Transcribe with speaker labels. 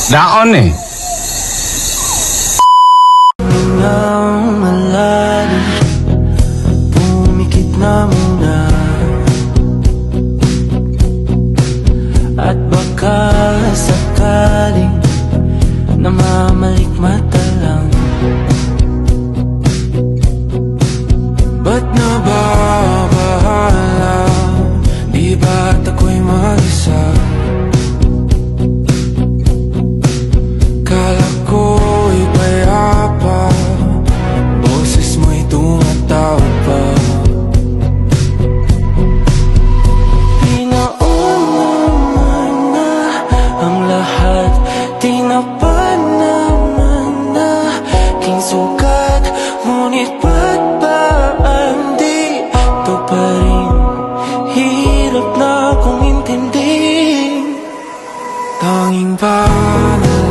Speaker 1: Daon eh.
Speaker 2: Malalim, pumikit na muna. At baka sakaling namamalikmata lang. Ba't nababahala? Di ba't ako'y mag-isa? Kala ko'y payapa, boses mo'y tumatawag pa. Pinauna naman na ang lahat, tinapan naman na king sugat. Ngunit ba't ba andito pa rin? Hirap na kong intindihin. Tanging pangalan